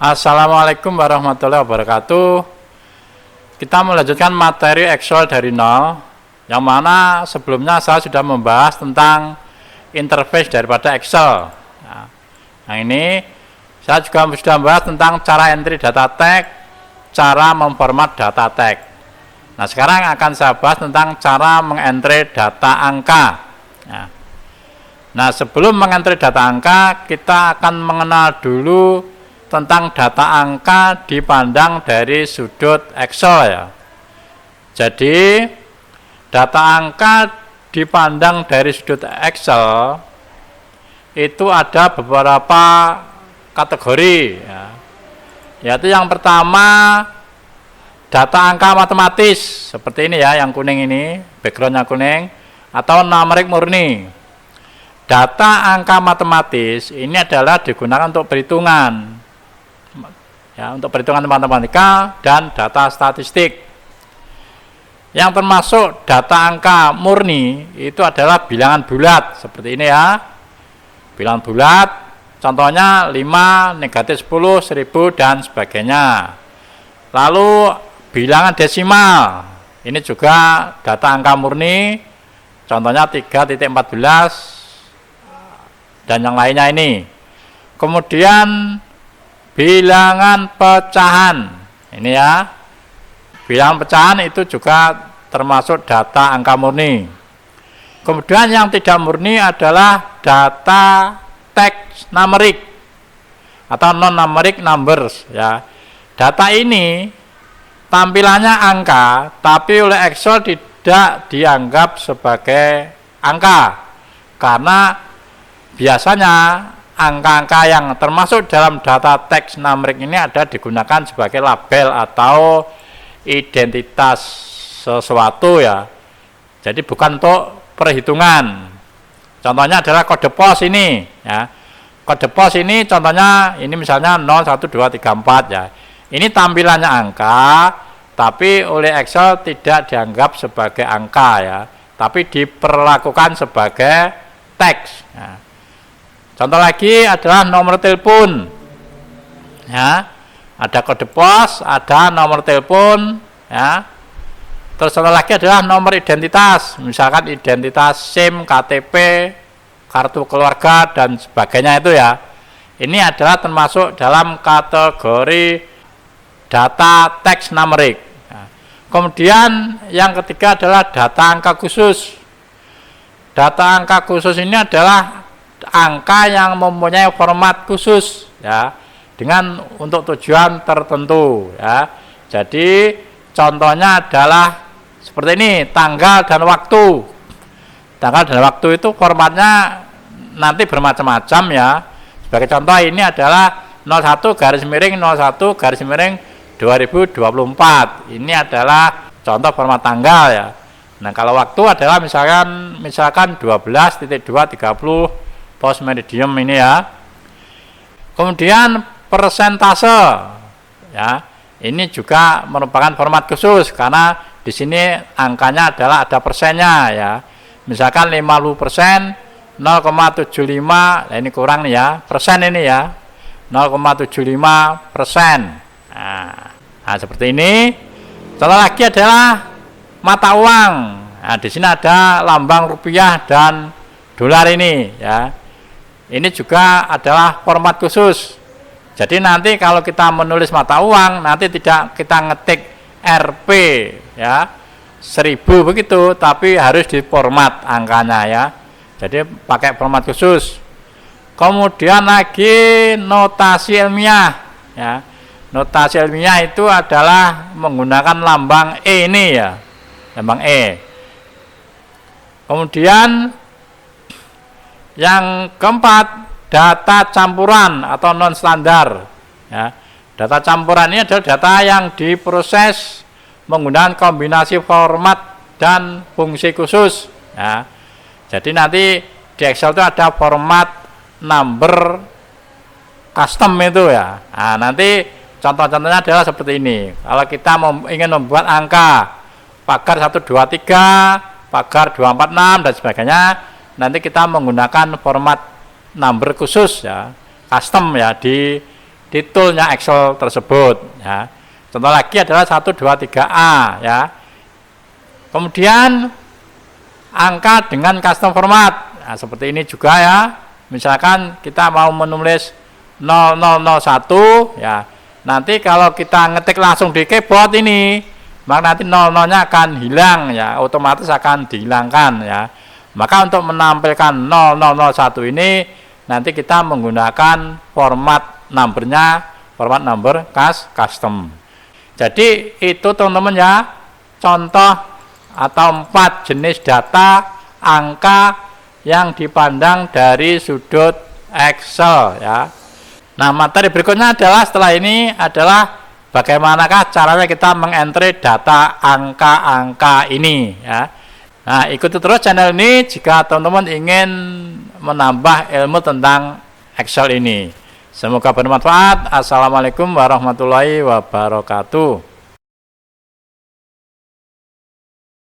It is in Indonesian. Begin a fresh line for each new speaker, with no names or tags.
Assalamualaikum warahmatullahi wabarakatuh. Kita melanjutkan materi Excel dari nol, yang mana sebelumnya saya sudah membahas tentang interface daripada Excel. Nah, ini saya juga sudah membahas tentang cara entry data tag, cara memformat data tag. Nah, sekarang akan saya bahas tentang cara mengentry data angka. Nah, sebelum mengentry data angka, kita akan mengenal dulu tentang data angka dipandang dari sudut Excel ya. Jadi data angka dipandang dari sudut Excel itu ada beberapa kategori ya. Yaitu yang pertama data angka matematis seperti ini ya, yang kuning ini, backgroundnya kuning, atau numerik murni. Data angka matematis ini adalah digunakan untuk perhitungan. Ya, untuk perhitungan matematika dan data statistik. Yang termasuk data angka murni itu adalah bilangan bulat seperti ini ya. Bilangan bulat contohnya 5, negatif 10, 1000 dan sebagainya. Lalu bilangan desimal ini juga data angka murni, contohnya 3.14 dan yang lainnya ini. Kemudian bilangan pecahan ini ya, bilangan pecahan itu juga termasuk data angka murni. Kemudian yang tidak murni adalah data teks numerik atau non numeric numbers ya. Data ini tampilannya angka, tapi oleh Excel tidak dianggap sebagai angka karena biasanya angka-angka yang termasuk dalam data teks numerik ini ada digunakan sebagai label atau identitas sesuatu ya. Jadi bukan untuk perhitungan. Contohnya adalah kode pos ini ya. Kode pos ini contohnya ini misalnya 01234 ya. Ini tampilannya angka, tapi oleh Excel tidak dianggap sebagai angka ya, tapi diperlakukan sebagai teks ya. Contoh lagi adalah nomor telepon ya, ada kode pos, ada nomor telepon ya. Terus contoh lagi adalah nomor identitas, misalkan identitas SIM, KTP, kartu keluarga dan sebagainya itu ya. Ini adalah termasuk dalam kategori data teks numerik. Kemudian yang ketiga adalah data angka khusus. Data angka khusus ini adalah angka yang mempunyai format khusus ya, dengan untuk tujuan tertentu ya. Jadi contohnya adalah seperti ini, tanggal dan waktu. Tanggal dan waktu itu formatnya nanti bermacam-macam ya. Sebagai contoh ini adalah 01/01/2024. Ini adalah contoh format tanggal ya. Nah, kalau waktu adalah misalkan 12.230 post meridium ini ya. Kemudian persentase ya. Ini juga merupakan format khusus karena di sini angkanya adalah ada persennya ya. Misalkan 50%, 0,75, nah ini kurang nih ya, persen ini ya. 0,75%. Nah, seperti ini. Contoh lagi adalah mata uang. Nah, di sini ada lambang rupiah dan dolar ini ya. Ini juga adalah format khusus. Jadi nanti kalau kita menulis mata uang, nanti tidak kita ngetik Rp ya 1000 begitu, tapi harus diformat angkanya ya. Jadi pakai format khusus. Kemudian lagi notasi ilmiah ya. Notasi ilmiah itu adalah menggunakan lambang E ini ya. Lambang E. Kemudian yang keempat, data campuran atau non standar ya. Data campuran ini adalah data yang diproses menggunakan kombinasi format dan fungsi khusus ya. Jadi nanti di Excel itu ada format number custom itu ya. Nah, nanti contoh-contohnya adalah seperti ini. Kalau kita ingin membuat angka pagar 123, pagar 246 dan sebagainya, nanti kita menggunakan format number khusus ya, custom ya, di di toolnya Excel tersebut ya. Contoh lagi adalah 123A ya. Kemudian angka dengan custom format. Nah, seperti ini juga ya. Misalkan kita mau menulis 0001 ya. Nanti kalau kita ngetik langsung di keyboard ini, maka nanti 00-nya akan hilang ya, otomatis akan dihilangkan ya. Maka untuk menampilkan 0001 ini nanti kita menggunakan format numbernya, format number custom. Jadi itu teman-teman ya, contoh atau 4 jenis data angka yang dipandang dari sudut Excel ya. Nah, materi berikutnya adalah setelah ini adalah bagaimanakah caranya kita mengentry data angka-angka ini ya. Nah, ikuti terus channel ini jika teman-teman ingin menambah ilmu tentang Excel ini. Semoga bermanfaat. Assalamualaikum warahmatullahi wabarakatuh.